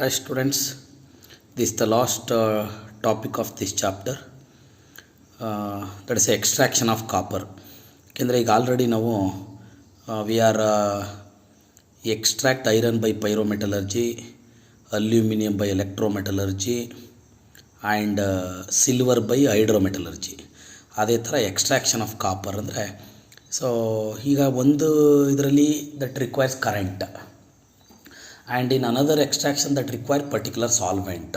Hi students, this is the last topic of this chapter, that is extraction of copper. ಯಾಕೆಂದರೆ ಈಗ already ನಾವು we are extract iron by pyrometallurgy, aluminium by electrometallurgy and silver by hydrometallurgy. ಅದೇ ಥರ extraction of copper ಅಂದರೆ ಈಗ ಒಂದು ಇದರಲ್ಲಿ that requires current, and in another extraction that require particular solvent.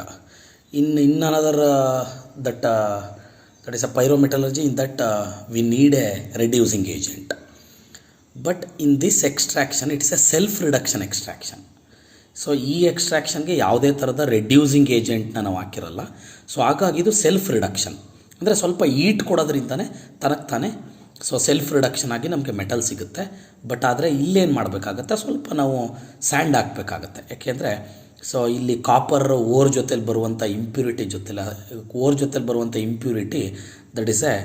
In another that is a pyrometallurgy, in that we need a reducing agent. But in this extraction it is a self reduction extraction. So ಈ ಎಕ್ಸ್ಟ್ರಾಕ್ಷನ್ಗೆ ಯಾವುದೇ ಥರದ reducing ಏಜೆಂಟ್ನ ನಾವು ಹಾಕಿರಲ್ಲ. So ಹಾಗಾಗಿ ಇದು self reduction ಅಂದರೆ ಸ್ವಲ್ಪ ಈಟ್ ಕೊಡೋದ್ರಿಂದನೇ ತನಗೆ ತಾನೇ ಸೆಲ್ಫ್ ರಿಡಕ್ಷನ್ ಆಗಿ ನಮಗೆ ಮೆಟಲ್ ಸಿಗುತ್ತೆ. ಬಟ್ ಆದರೆ ಇಲ್ಲೇನು ಮಾಡಬೇಕಾಗತ್ತೆ, ಸ್ವಲ್ಪ ನಾವು ಸ್ಯಾಂಡ್ ಹಾಕಬೇಕಾಗತ್ತೆ. ಯಾಕೆಂದರೆ ಇಲ್ಲಿ ಕಾಪರ್ ಓರ್ ಜೊತೆಲಿ ಬರುವಂಥ ಇಂಪ್ಯೂರಿಟಿ ಬರುವಂಥ impurity that is a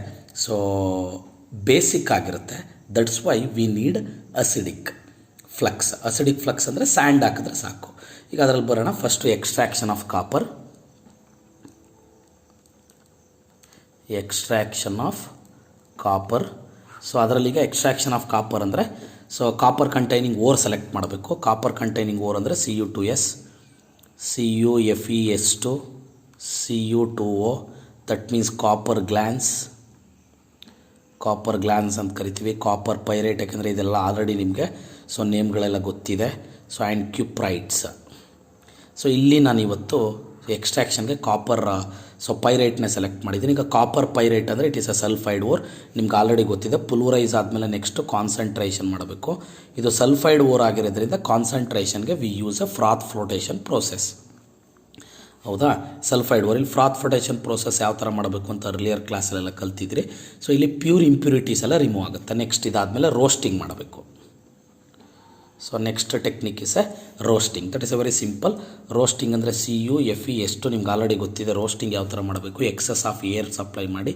basic ಆಗಿರುತ್ತೆ. That's why we need acidic flux ಅಂದರೆ ಸ್ಯಾಂಡ್ ಹಾಕಿದ್ರೆ ಸಾಕು. ಈಗ ಅದರಲ್ಲಿ ಬರೋಣ. First extraction of copper. So ಅದರಲ್ಲೀಗ ಎಕ್ಸ್ಟ್ರಾಕ್ಷನ್ ಆಫ್ ಕಾಪರ್ ಅಂದರೆ ಕಾಪರ್ ಕಂಟೈನಿಂಗ್ ಓರ್ ಸೆಲೆಕ್ಟ್ ಮಾಡಬೇಕು. ಕಾಪರ್ ಕಂಟೈನಿಂಗ್ ಓರ್ ಅಂದರೆ Cu2s, CuFeS2, Cu2O, that means copper glance ಅಂತ ಕರಿತೀವಿ. ಕಾಪರ್ ಪೈರೇಟ್, ಯಾಕೆಂದರೆ ಇದೆಲ್ಲ ಆಲ್ರೆಡಿ ನಿಮಗೆ ನೇಮ್ಗಳೆಲ್ಲ ಗೊತ್ತಿದೆ. And cuprites. ಇಲ್ಲಿ ನಾನು ಇವತ್ತು ಎಕ್ಸ್ಟ್ರಾಕ್ಷನ್ಗೆ ಕಾಪರ್ ಪೈರೇಟ್ನೇ ಸೆಲೆಕ್ಟ್ ಮಾಡಿದ್ದೀನಿ. ಈಗ ಕಾಪರ್ ಪೈರೇಟ್ ಅಂದರೆ it is a sulphide ore, ನಿಮ್ಗೆ ಆಲ್ರೆಡಿ ಗೊತ್ತಿದೆ. ಪುಲ್ವರೈಸ್ ಆದಮೇಲೆ ನೆಕ್ಸ್ಟು ಕಾನ್ಸಂಟ್ರೇಷನ್ ಮಾಡಬೇಕು. ಇದು ಸಲ್ಫೈಡ್ ಓರ್ ಆಗಿರೋದ್ರಿಂದ ಕಾನ್ಸಂಟ್ರೇಷನ್ಗೆ we use a froth flotation process. ಹೌದಾ? ಸಲ್ಫೈಡ್ ಓರ್ ಇಲ್ಲಿ ಫ್ರಾತ್ ಫ್ಲೋಟೇಷನ್ ಪ್ರೋಸೆಸ್ ಯಾವ ಥರ ಮಾಡಬೇಕು ಅಂತ ಅರ್ಲಿಯರ್ ಕ್ಲಾಸಲ್ಲೆಲ್ಲ ಕಲ್ತಿದ್ರಿ. ಇಲ್ಲಿ ಪ್ಯೂರ್ ಇಂಪ್ಯೂರಿಟೀಸ್ ಎಲ್ಲ ರಿಮೂವ್ ಆಗುತ್ತೆ. ನೆಕ್ಸ್ಟ್ ಇದಾದಮೇಲೆ ರೋಸ್ಟಿಂಗ್ ಮಾಡಬೇಕು. Next technique is a roasting. That is a very simple. Roasting ಅಂದರೆ CuFeS2 ನಿಮ್ಗೆ ಆಲ್ರೆಡಿ ಗೊತ್ತಿದೆ. ರೋಸ್ಟಿಂಗ್ ಯಾವ ಥರ ಮಾಡಬೇಕು, ಎಕ್ಸಸ್ ಆಫ್ ಏರ್ ಸಪ್ಲೈ ಮಾಡಿ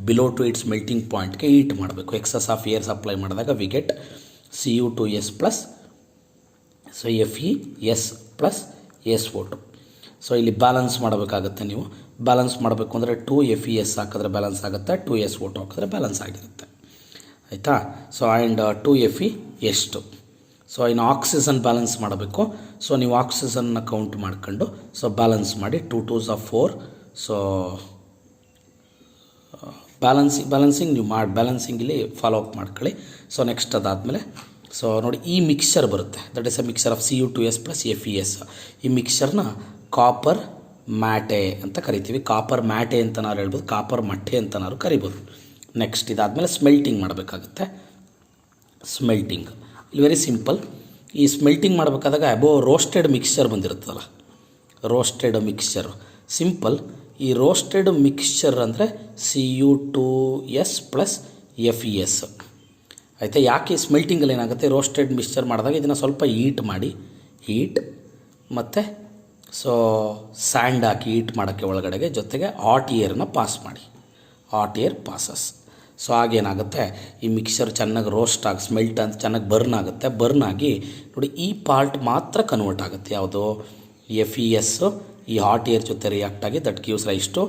ಬಿಲೋ ಟು ಇಟ್ಸ್ ಮೆಲ್ಟಿಂಗ್ ಪಾಯಿಂಟ್ಗೆ ಹೀಟ್ ಮಾಡಬೇಕು. ಎಕ್ಸಸ್ ಆಫ್ ಏರ್ ಸಪ್ಲೈ ಮಾಡಿದಾಗ we get Cu2s plus Fes plus SO2. ಇಲ್ಲಿ ಬ್ಯಾಲೆನ್ಸ್ ಮಾಡಬೇಕಾಗುತ್ತೆ. ನೀವು ಬ್ಯಾಲೆನ್ಸ್ ಮಾಡಬೇಕು ಅಂದರೆ 2Fes ಹಾಕಿದ್ರೆ ಬ್ಯಾಲೆನ್ಸ್ ಆಗುತ್ತೆ, 2SO2 ಹಾಕಿದ್ರೆ ಬ್ಯಾಲೆನ್ಸ್ ಆಗಿರುತ್ತೆ. ಆಯಿತಾ? And 2Fes2. ಇನ್ನು ಆಕ್ಸಿಜನ್ ಬ್ಯಾಲೆನ್ಸ್ ಮಾಡಬೇಕು. ನೀವು ಆಕ್ಸಿಜನ್ನ ಕೌಂಟ್ ಮಾಡ್ಕೊಂಡು ಬ್ಯಾಲೆನ್ಸ್ ಮಾಡಿ 2 2s 4. ಬ್ಯಾಲೆನ್ಸಿಂಗ್ ನೀವು ಬ್ಯಾಲೆನ್ಸಿಂಗಲ್ಲಿ ಫಾಲೋ ಅಪ್ ಮಾಡ್ಕೊಳ್ಳಿ. ನೆಕ್ಸ್ಟ್ ಅದಾದಮೇಲೆ ನೋಡಿ ಈ ಮಿಕ್ಸ್ಚರ್ ಬರುತ್ತೆ. That is a mixture of Cu2s plus Fes. ಈ ಮಿಕ್ಸ್ಚರ್ನ ಕಾಪರ್ ಮ್ಯಾಟೆ ಅಂತ ಕರಿತೀವಿ. ಕಾಪರ್ ಮ್ಯಾಟೆ ಅಂತ ನಾವು ಹೇಳ್ಬೋದು, ಕಾಪರ್ ಮಟ್ಟೆ ಅಂತ ನಾವು ಕರಿಬೋದು. ನೆಕ್ಸ್ಟ್ ಇದಾದಮೇಲೆ ಸ್ಮೆಲ್ಟಿಂಗ್ ಮಾಡಬೇಕಾಗುತ್ತೆ. ಇಲ್ಲಿ ವೆರಿ ಸಿಂಪಲ್. ಈ ಸ್ಮೆಲ್ಟಿಂಗ್ ಮಾಡಬೇಕಾದಾಗ ರೋಸ್ಟೆಡ್ ಮಿಕ್ಸ್ಚರ್ ಬಂದಿರುತ್ತಲ್ಲ, ರೋಸ್ಟೆಡ್ ಮಿಕ್ಸ್ಚರ್ ಸಿಂಪಲ್. ಈ ರೋಸ್ಟೆಡ್ ಮಿಕ್ಸ್ಚರ್ ಅಂದರೆ Cu2s ಪ್ಲಸ್ Fes. ಆಯಿತಾ? ಯಾಕೆ ಸ್ಮೆಲ್ಟಿಂಗಲ್ಲಿ ಏನಾಗುತ್ತೆ, ರೋಸ್ಟೆಡ್ ಮಿಕ್ಸ್ಚರ್ ಮಾಡಿದಾಗ ಇದನ್ನು ಸ್ವಲ್ಪ ಹೀಟ್ ಮತ್ತು ಸ್ಯಾಂಡ್ ಹಾಕಿ ಹೀಟ್ ಮಾಡೋಕ್ಕೆ ಒಳಗಡೆಗೆ, ಜೊತೆಗೆ ಹಾಟ್ ಏರ್ನ ಪಾಸ್ ಮಾಡಿ, ಹಾಟ್ ಏರ್ ಪಾಸಸ್. ಆಗೇನಾಗುತ್ತೆ, ಈ ಮಿಕ್ಸರ್ ಚೆನ್ನಾಗಿ ರೋಸ್ಟ್ ಆಗಿ ಸ್ಮೆಲ್ಟ್ ಅಂತ ಚೆನ್ನಾಗಿ ಬರ್ನ್ ಆಗುತ್ತೆ. ಬರ್ನ್ ಆಗಿ ನೋಡಿ ಈ ಪಾರ್ಟ್ ಮಾತ್ರ ಕನ್ವರ್ಟ್ ಆಗುತ್ತೆ. ಯಾವುದು? Fes ಈ ಹಾಟ್ ಏರ್ ಜೊತೆ ರಿಯಾಕ್ಟ್ ಆಗಿ that gives rise to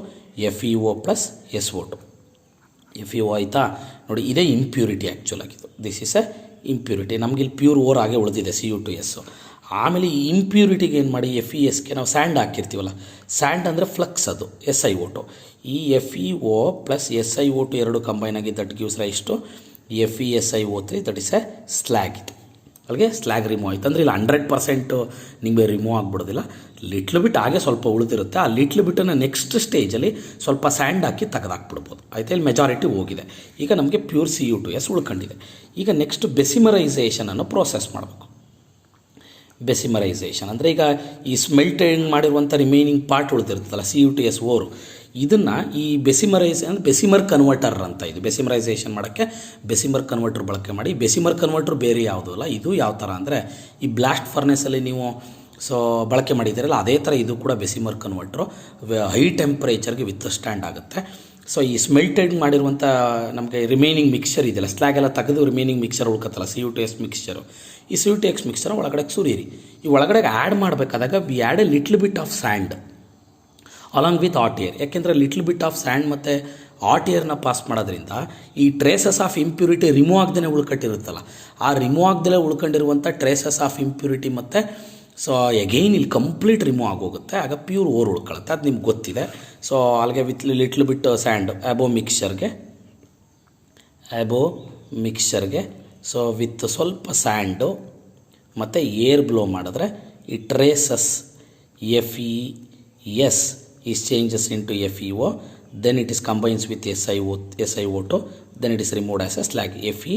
FeO plus SO2. FeO ಆಯಿತಾ? ನೋಡಿ ಇದೇ ಇಂಪ್ಯೂರಿಟಿ ಆ್ಯಕ್ಚುಲ್ ಆಗಿದ್ದು. This is a impurity. ನಮಗಿಲ್ಲಿ ಪ್ಯೂರ್ ಓರ್ ಆಗೇ ಉಳಿದಿದೆ Cu2s. ಆಮೇಲೆ ಈ ಇಂಪ್ಯೂರಿಟಿಗೆ ಏನು ಮಾಡಿ, Fesಗೆ ನಾವು ಸ್ಯಾಂಡ್ ಹಾಕಿರ್ತೀವಲ್ಲ, ಸ್ಯಾಂಡ್ ಅಂದರೆ ಫ್ಲಕ್ಸ್, ಅದು SiO2. ಈ FeO ಪ್ಲಸ್ SiO2 ಎರಡು ಕಂಬೈನ್ ಆಗಿ that gives rise to FeSiO3. That is a slag. ಇದು ಅಲ್ಲಿಗೆ ಸ್ಲ್ಯಾಗ್ ರಿಮೂವ್ ಆಯಿತು. ಅಂದರೆ ಇಲ್ಲಿ 100% ನಿಮಗೆ ರಿಮೂವ್ ಆಗಿಬಿಡೋದಿಲ್ಲ. ಲಿಟ್ಲು ಬಿಟ್ ಹಾಗೆ ಸ್ವಲ್ಪ ಉಳಿದಿರುತ್ತೆ. ಆ ಲಿಟ್ಲು ಬಿಟ್ಟನ್ನು ನೆಕ್ಸ್ಟ್ ಸ್ಟೇಜಲ್ಲಿ ಸ್ವಲ್ಪ ಸ್ಯಾಂಡ್ ಹಾಕಿ ತೆಗೆದಾಕ್ಬಿಡ್ಬೋದು. ಆಯಿತಾ? ಇಲ್ಲಿ ಮೆಜಾರಿಟಿ ಹೋಗಿದೆ. ಈಗ ನಮಗೆ ಪ್ಯೂರ್ Cu2s ಉಳ್ಕೊಂಡಿದೆ. ಈಗ ನೆಕ್ಸ್ಟ್ ಬೆಸಿಮರೈಸೇಷನ್ ಅನ್ನೋ ಪ್ರೋಸೆಸ್ ಮಾಡಬೇಕು. ಬೆಸಿಮರೈಸೇಷನ್ ಅಂದರೆ ಈಗ ಈ ಸ್ಮೆಲ್ಟಿಂಗ್ ಮಾಡಿರುವಂಥ ರಿಮೈನಿಂಗ್ ಪಾರ್ಟ್ ಉಳಿದಿರುತ್ತಲ್ಲ Cu2s ಓರು, ಇದನ್ನು ಈ ಬೆಸಿಮರ್ ಕನ್ವರ್ಟರ್ ಅಂತ, ಇದು ಬೆಸಿಮರೈಸೇಷನ್ ಮಾಡೋಕ್ಕೆ ಬೆಸಿಮರ್ ಕನ್ವರ್ಟರ್ ಬಳಕೆ ಮಾಡಿ. ಬೆಸಿಮರ್ ಕನ್ವರ್ಟರ್ ಬೇರೆ ಯಾವುದೂ ಅಲ್ಲ. ಇದು ಯಾವ ಥರ ಅಂದರೆ ಈ ಬ್ಲಾಸ್ಟ್ ಫರ್ನೆಸಲ್ಲಿ ನೀವು ಬಳಕೆ ಮಾಡಿದ್ದೀರಲ್ಲ, ಅದೇ ಥರ ಇದು ಕೂಡ ಬೆಸಿಮರ್ ಕನ್ವರ್ಟ್ರು ಹೈ ಟೆಂಪ್ರೇಚರ್ಗೆ ವಿತ್ಸ್ಟ್ಯಾಂಡ್ ಆಗುತ್ತೆ. ಈ ಸ್ಮೆಲ್ಟೆಡ್ ಮಾಡಿರುವಂಥ ನಮಗೆ ರಿಮೈನಿಂಗ್ ಮಿಕ್ಸ್ಚರ್ ಇದೆಯಲ್ಲ, ಸ್ಲ್ಯಾಗ್ ಎಲ್ಲ ತೆಗೆದು ರಿಮೈನಿಂಗ್ ಮಿಕ್ಸ್ಚರ್ ಉಳ್ಕತ್ತಲ್ಲ Cu2s ಮಿಕ್ಸ್ಚರು, ಈ CO2X ಮಿಕ್ಸ್ಚರ್ ಒಳಗಡೆ ಸುರೀರಿ. ಈ ಒಳಗಡೆ ಆ್ಯಡ್ ಮಾಡಬೇಕಾದಾಗ we add A little bit of and along with hot air. ಯಾಕೆಂದರೆ ಲಿಟ್ಲ್ ಬಿಟ್ ಆಫ್ ಸ್ಯಾಂಡ್ ಮತ್ತು ಹಾಟ್ ಏರ್ನ ಪಾಸ್ ಮಾಡೋದ್ರಿಂದ ಈ ಟ್ರೇಸಸ್ ಆಫ್ ಇಂಪ್ಯೂರಿಟಿ ರಿಮೂವ್ ಆಗದೇ ಉಳ್ಕಟ್ಟಿರುತ್ತಲ್ಲ, ಆ ರಿಮೂವ್ ಆಗದೇ ಉಳ್ಕೊಂಡಿರುವಂಥ ಟ್ರೇಸಸ್ ಆಫ್ ಇಂಪ್ಯೂರಿಟಿ ಮತ್ತು ಸೊ ಎಗೈನ್ ಇಲ್ಲಿ ಕಂಪ್ಲೀಟ್ ರಿಮೂವ್ ಆಗೋಗುತ್ತೆ. ಆಗ ಪ್ಯೂರ್ ಓರ್ ಉಳ್ಕೊಳ್ಳುತ್ತೆ, ಅದು ನಿಮ್ಗೆ ಗೊತ್ತಿದೆ. ಸೊ ಅಲ್ಲಿಗೆ ವಿತ್ ಲಿಟ್ಲ್ ಬಿಟ್ ಸ್ಯಾಂಡ್ ಅಬೋ ಮಿಕ್ಸ್ಚರ್ಗೆ ಸೊ ವಿತ್ ಸ್ವಲ್ಪ ಸ್ಯಾಂಡು ಮತ್ತು ಏರ್ ಬ್ಲೋ ಮಾಡಿದ್ರೆ ಈ traces FeS is changes into FeO, then it is combines with SiO2, then it is removed as a slag Fe.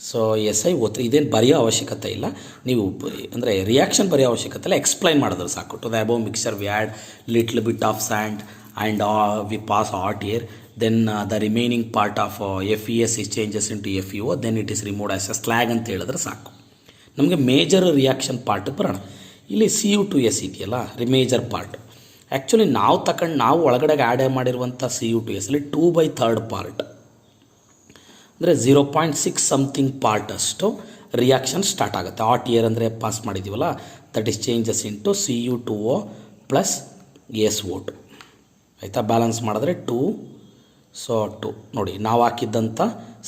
So SiO3 ಇದೇನು ಬರೆಯೋ ಅವಶ್ಯಕತೆ ಇಲ್ಲ, ನೀವು ಅಂದರೆ ರಿಯಾಕ್ಷನ್ ಬರೆಯೋ ಅವಶ್ಯಕತೆ ಇಲ್ಲ, ಎಕ್ಸ್ಪ್ಲೈನ್ ಮಾಡಿದ್ರೆ ಸಾಕು. To the above mixture we add little bit of sand and we pass hot air, then the remaining part of FeS is changes into FeO, then it is removed as a slag ಅಂತ ಹೇಳಿದ್ರೆ ಸಾಕು. ನಮಗೆ major reaction ಪಾರ್ಟಿಗೆ ಬರೋಣ. ಇಲ್ಲಿ CO2S ಇದೆಯಲ್ಲ major part. Actually ನಾವು ಒಳಗಡೆ ಆ್ಯಡ್ ಮಾಡಿರುವಂಥ CO2S ಅಲ್ಲಿ 2/3 ಪಾರ್ಟ್ ಅಂದರೆ 0.6 ಸಮಥಿಂಗ್ ಪಾರ್ಟ್ ಅಷ್ಟು ರಿಯಾಕ್ಷನ್ ಸ್ಟಾರ್ಟ್ ಆಗುತ್ತೆ. ಹಾಟ್ ಏರ್ ಅಂದರೆ ಪಾಸ್ ಮಾಡಿದ್ದೀವಲ್ಲ, that is changes into Cu2O plus SO2. ಆಯಿತಾ, ಬ್ಯಾಲೆನ್ಸ್ ಮಾಡಿದ್ರೆ 2. ಸೊ 2 ನೋಡಿ, ನಾವು ಹಾಕಿದ್ದಂಥ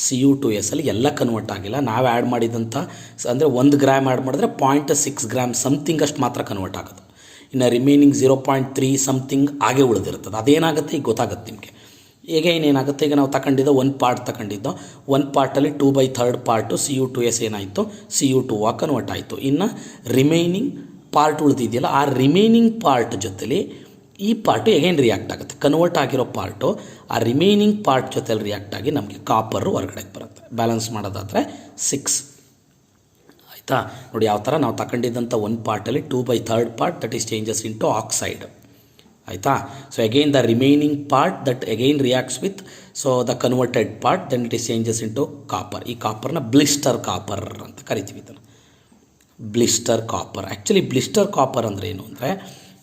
CO2S ಅಲ್ಲಿ ಎಲ್ಲ ಕನ್ವರ್ಟ್ ಆಗಿಲ್ಲ. ನಾವು ಆ್ಯಡ್ ಮಾಡಿದಂಥ ಅಂದರೆ 1 ಗ್ರಾಮ್ ಆ್ಯಡ್ ಮಾಡಿದ್ರೆ 0.6 ಗ್ರಾಮ್ ಸಮಥಿಂಗ್ ಅಷ್ಟು ಮಾತ್ರ ಕನ್ವರ್ಟ್ ಆಗೋದು. ಇನ್ನು ರಿಮೈನಿಂಗ್ 0.3 ಸಮಥಿಂಗ್ ಆಗೇ ಉಳಿದಿರ್ತದೆ. ಅದೇನಾಗುತ್ತೆ ಈಗ ಗೊತ್ತಾಗುತ್ತೆ ನಿಮಗೆ. ಈಗ ಏನಾಗುತ್ತೆ, ಈಗ ನಾವು ತಗೊಂಡಿದ್ದು 1 ಪಾರ್ಟ್ ತಗೊಂಡಿದ್ದು, 1 ಪಾರ್ಟಲ್ಲಿ 2/3 ಪಾರ್ಟು CO2S ಏನಾಯಿತು, CO2O ಕನ್ವರ್ಟ್ ಆಯಿತು. ಇನ್ನು ರಿಮೈನಿಂಗ್ ಪಾರ್ಟ್ ಉಳಿದಿದೆಯಲ್ಲ, ಆ ರಿಮೈನಿಂಗ್ ಪಾರ್ಟ್ ಜೊತೆಲಿ ಈ ಪಾರ್ಟು ಎಗೈನ್ ರಿಯಾಕ್ಟ್ ಆಗುತ್ತೆ. ಕನ್ವರ್ಟ್ ಆಗಿರೋ ಪಾರ್ಟು ಆ ರಿಮೈನಿಂಗ್ ಪಾರ್ಟ್ ಜೊತೆಲಿ ರಿಯಾಕ್ಟ್ ಆಗಿ ನಮಗೆ ಕಾಪರು ಹೊರಗಡೆ ಬರುತ್ತೆ. ಬ್ಯಾಲೆನ್ಸ್ ಮಾಡೋದಾದರೆ 6. ಆಯಿತಾ, ನೋಡಿ ಯಾವ ಥರ ನಾವು ತಗೊಂಡಿದ್ದಂಥ 1 ಪಾರ್ಟಲ್ಲಿ 2/3 part that is changes into oxide. ಆಯಿತಾ, so again the remaining part that again reacts with so the converted part, then it is changes into copper. ಈ ಕಾಪರ್ನ ಬ್ಲಿಸ್ಟರ್ ಕಾಪರ್ ಅಂತ ಕರಿತೀವಿ. ಇದನ್ನು blister copper. Actually blister copper ಅಂದರೆ ಏನು ಅಂದರೆ,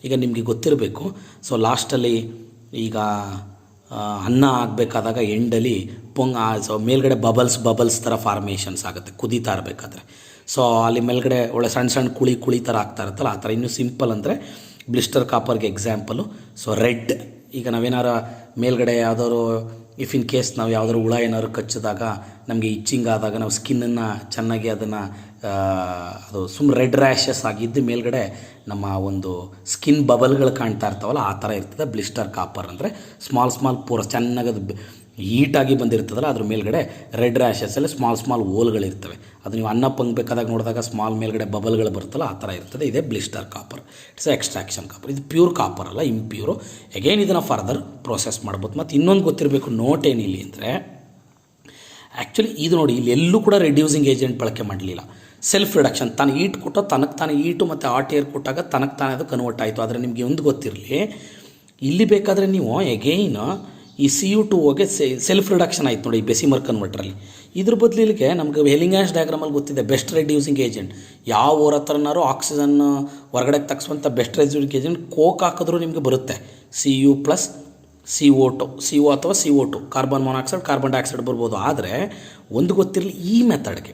ಈಗ ನಿಮಗೆ ಗೊತ್ತಿರಬೇಕು. ಸೊ ಲಾಸ್ಟಲ್ಲಿ ಈಗ ಅನ್ನ ಆಗಬೇಕಾದಾಗ ಎಂಡಲ್ಲಿ ಸೊ ಮೇಲ್ಗಡೆ ಬಬಲ್ಸ್ ಥರ ಫಾರ್ಮೇಷನ್ಸ್ ಆಗುತ್ತೆ ಕುದೀತಾ ಇರಬೇಕಾದ್ರೆ. ಸೊ ಅಲ್ಲಿ ಮೇಲ್ಗಡೆ ಒಳ್ಳೆ ಸಣ್ಣ ಕುಳಿ ಥರ ಆಗ್ತಾ ಇರುತ್ತಲ್ಲ, ಆ ಥರ. ಇನ್ನೂ ಸಿಂಪಲ್ ಅಂದರೆ ಬ್ಲಿಸ್ಟರ್ ಕಾಪರ್ಗೆ ಎಕ್ಸಾಂಪಲು ಸೊ ರೆಡ್. ಈಗ ನಾವೇನಾರ ಮೇಲ್ಗಡೆ ಯಾವುದಾದ್ರು ಇಫ್ ಇನ್ ಕೇಸ್ ನಾವು ಯಾವುದಾದ್ರು ಹುಳ ಏನಾದ್ರು ಕಚ್ಚಿದಾಗ ನಮಗೆ ಇಚ್ಚಿಂಗ್ ಆದಾಗ ನಾವು ಸ್ಕಿನ್ನನ್ನು ಚೆನ್ನಾಗಿ ಅದನ್ನು ಅದು ರೆಡ್ ರ್ಯಾಷಸ್ ಆಗಿದ್ದು ಮೇಲ್ಗಡೆ ನಮ್ಮ ಒಂದು ಸ್ಕಿನ್ ಬಬಲ್ಗಳು ಕಾಣ್ತಾ ಇರ್ತಾವಲ್ಲ, ಆ ಥರ ಇರ್ತದೆ ಬ್ಲಿಸ್ಟರ್ ಕಾಪರ್ ಅಂದರೆ. ಸ್ಮಾಲ್ ಪೂರ ಚೆನ್ನಾಗಿ ಅದು ಹೀಟಾಗಿ ಬಂದಿರ್ತದಲ್ಲ, ಅದ್ರ ಮೇಲ್ಗಡೆ ರೆಡ್ ರ್ಯಾಷಸಲ್ಲಿ ಸ್ಮಾಲ್ ಓಲ್ಗಳಿರ್ತವೆ. ಅದು ನೀವು ಅನ್ನ ಪಂಗಬೇಕಾದಾಗ ನೋಡಿದಾಗ ಸ್ಮಾಲ್ ಮೇಲ್ಗಡೆ ಬಬಲ್ಗಳು ಬರುತ್ತಲ್ಲ, ಆ ಥರ ಇರ್ತದೆ. ಇದೇ blister copper. It's extraction copper. ಇದು ಪ್ಯೂರ್ ಕಾಪರ್ ಅಲ್ಲ, ಇಂಪ್ಯೂರು. ಅಗೈನ್ ಇದನ್ನು ಫರ್ದರ್ ಪ್ರೋಸೆಸ್ ಮಾಡ್ಬೋದು. ಮತ್ತು ಇನ್ನೊಂದು ಗೊತ್ತಿರಬೇಕು, ನೋಟ್ ಏನಿಲ್ಲ ಅಂದರೆ ಆ್ಯಕ್ಚುಲಿ ಇದು ನೋಡಿ, ಇಲ್ಲಿ ಎಲ್ಲೂ ಕೂಡ ರೆಡ್ಯೂಸಿಂಗ್ ಏಜೆಂಟ್ ಬಳಕೆ ಮಾಡಲಿಲ್ಲ. ಸೆಲ್ಫ್ ರಿಡಕ್ಷನ್, ತಾನು ಈಟ್ ಕೊಟ್ಟೋ ತನಗೆ ತಾನು ಈಟು ಮತ್ತು ಹಾಟ್ ಏರ್ ಕೊಟ್ಟಾಗ ತನಗೆ ತಾನೇ ಅದು ಕನ್ವರ್ಟ್ ಆಯಿತು. ಆದರೆ ನಿಮಗೆ ಒಂದು ಗೊತ್ತಿರಲಿ, ಇಲ್ಲಿ ಬೇಕಾದರೆ ನೀವು ಎಗೈನ್ ಈ CO2Oಗೆ ಸೆಲ್ಫ್ ರಿಡಕ್ಷನ್ ಆಯಿತು ನೋಡಿ, ಈ ಬೆಸಿಮರ್ ಕನ್ವರ್ಟ್ರಲ್ಲಿ. ಇದ್ರ ಬದಲಿಗೆ ನಮಗೆ ಹೆಲಿಂಗ್ಯಾನ್ಸ್ ಡಯಾಗ್ರಾಮಲ್ಲಿ ಗೊತ್ತಿದೆ ಬೆಸ್ಟ್ ರೆಡ್ಯೂಸಿಂಗ್ ಏಜೆಂಟ್. ಯಾವ ಓರ್ ಹತ್ರನಾರು ಆಕ್ಸಿಜನ್ ಹೊರಗಡೆ ತಗ್ಸುವಂಥ ಬೆಸ್ಟ್ ರೆಡ್ಯೂಸಿಂಗ್ ಏಜೆಂಟ್ ಕೋಕ್ ಹಾಕಿದ್ರೂ ನಿಮಗೆ ಬರುತ್ತೆ. Cu ಪ್ಲಸ್ CO2, CO ಅಥವಾ CO2, carbon monoxide, carbon dioxide ಬರ್ಬೋದು. ಆದರೆ ಒಂದು ಗೊತ್ತಿರಲಿ, ಈ ಮೆಥಡ್ಗೆ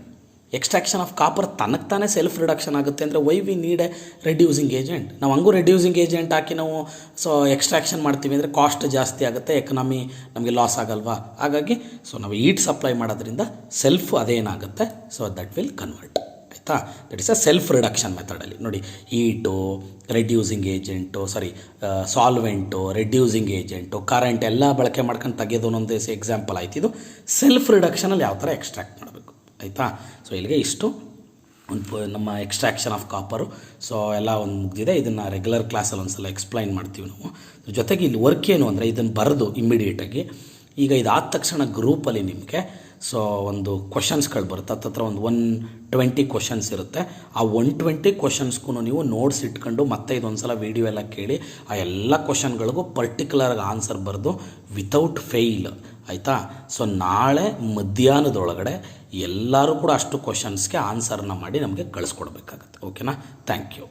ಎಕ್ಸ್ಟ್ರಾಕ್ಷನ್ ಆಫ್ ಕಾಪರ್ ತನಗೆ ತಾನೇ ಸೆಲ್ಫ್ ರಿಡಕ್ಷನ್ ಆಗುತ್ತೆ ಅಂದರೆ why we need a reducing agent. ನಾವು ಹಂಗೂ ರೆಡ್ಯೂಸಿಂಗ್ ಏಜೆಂಟ್ ಹಾಕಿ ನಾವು ಸೊ ಎಕ್ಸ್ಟ್ರಾಕ್ಷನ್ ಮಾಡ್ತೀವಿ ಅಂದರೆ ಕಾಸ್ಟ್ ಜಾಸ್ತಿ ಆಗುತ್ತೆ, ಎಕನಾಮಿ ನಮಗೆ ಲಾಸ್ ಆಗಲ್ವಾ. ಹಾಗಾಗಿ ಸೊ ನಾವು ಈಟ್ ಸಪ್ಲೈ ಮಾಡೋದ್ರಿಂದ ಸೆಲ್ಫ್ ಅದೇನಾಗುತ್ತೆ, ಸೊ ದಟ್ ವಿಲ್ ಕನ್ವರ್ಟ್. ಆಯಿತಾ, that is a self reduction ಮೆಥಡಲ್ಲಿ ನೋಡಿ. Heat, reducing agent, solvent, reducing agent, current ಎಲ್ಲ ಬಳಕೆ ಮಾಡ್ಕೊಂಡು ತೆಗೆಯೋದು ಒಂದೊಂದು ಎಕ್ಸಾಂಪಲ್ ಆಯ್ತು. ಇದು ಸೆಲ್ಫ್ ರಿಡಕ್ಷನಲ್ಲಿ ಯಾವ ಥರ ಎಕ್ಸ್ಟ್ರಾಕ್ಟ್ ಮಾಡಬೇಕು. ಆಯಿತಾ, ಸೊ ಇಲ್ಲಿಗೆ ಇಷ್ಟು ನಮ್ಮ ಎಕ್ಸ್ಟ್ರಾಕ್ಷನ್ ಆಫ್ ಕಾಪರು. ಸೊ ಎಲ್ಲ ಒಂದು ಮುಗಿದಿದೆ. ಇದನ್ನು ರೆಗ್ಯುಲರ್ ಕ್ಲಾಸಲ್ಲಿ ಒಂದು ಸಲ ಎಕ್ಸ್ಪ್ಲೈನ್ ಮಾಡ್ತೀವಿ ನಾವು. ಜೊತೆಗೆ ಇಲ್ಲಿ ವರ್ಕ್ ಏನು ಅಂದರೆ, ಇದನ್ನು ಬರೆದು ಇಮ್ಮಿಡಿಯೇಟಾಗಿ ಈಗ ಇದಾದ ತಕ್ಷಣ ಗ್ರೂಪಲ್ಲಿ ನಿಮಗೆ ಸೊ ಒಂದು ಕ್ವಶನ್ಸ್ಗಳು ಬರುತ್ತೆ. ಹತ್ತತ್ರ ಒಂದು 120 ಕ್ವಶನ್ಸ್ ಇರುತ್ತೆ. ಆ 120 ಕ್ವಶನ್ಸ್ಗೂ ನೀವು ನೋಟ್ಸ್ ಇಟ್ಕೊಂಡು ಮತ್ತೆ ಇದೊಂದು ಸಲ ವೀಡಿಯೋ ಎಲ್ಲ ಕೇಳಿ ಆ ಎಲ್ಲ ಕ್ವಶನ್ಗಳಿಗೂ ಪರ್ಟಿಕ್ಯುಲರ್ಗೆ ಆನ್ಸರ್ ಬರೆದು ವಿತೌಟ್ ಫೇಲ್. ಆಯಿತಾ, ಸೊ ನಾಳೆ ಮಧ್ಯಾಹ್ನದೊಳಗಡೆ ಎಲ್ಲರೂ ಕೂಡ ಅಷ್ಟು ಕ್ವಶನ್ಸ್ಗೆ ಆನ್ಸರ್ನ ಮಾಡಿ ನಮಗೆ ಕಳಿಸ್ಕೊಡ್ಬೇಕಾಗತ್ತೆ. ಓಕೆನಾ, ಥ್ಯಾಂಕ್ ಯು.